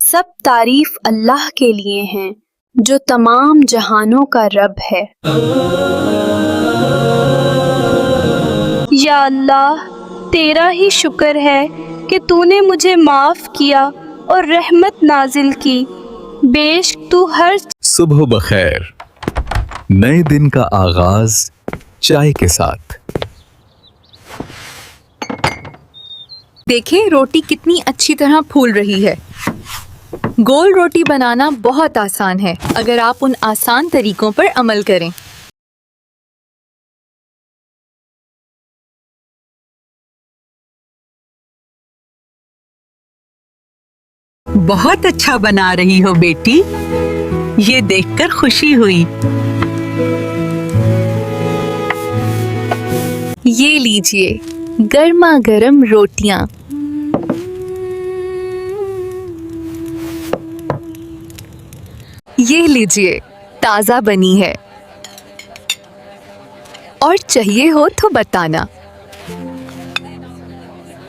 सब तारीफ अल्लाह के लिए हैं जो तमाम जहानों का रब है। या अल्लाह, तेरा ही शुक्र है कि तूने मुझे माफ़ किया और रहमत नाजिल की। बेशक तू हर सुबह बखैर, नए दिन का आगाज चाय के साथ। देखिए रोटी कितनी अच्छी तरह फूल रही है। गोल रोटी बनाना बहुत आसान है अगर आप उन आसान तरीकों पर अमल करें। बहुत अच्छा बना रही हो बेटी, ये देखकर खुशी हुई। ये लीजिए गर्मा गर्म रोटियां। ये लीजिए ताज़ा बनी है, और चाहिए हो तो बताना।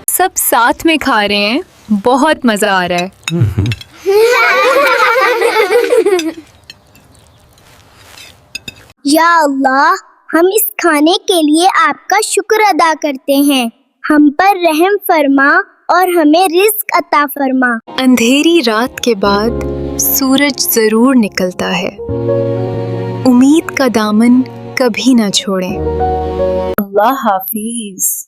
सब साथ में खा रहे हैं, बहुत मजा आ रहा है। या अल्लाह, हम इस खाने के लिए आपका शुक्र अदा करते हैं। हम पर रहम फरमा और हमें रिज़्क अता फरमा। अंधेरी रात के बाद सूरज जरूर निकलता है। उम्मीद का दामन कभी ना छोड़ें। अल्लाह हाफिज।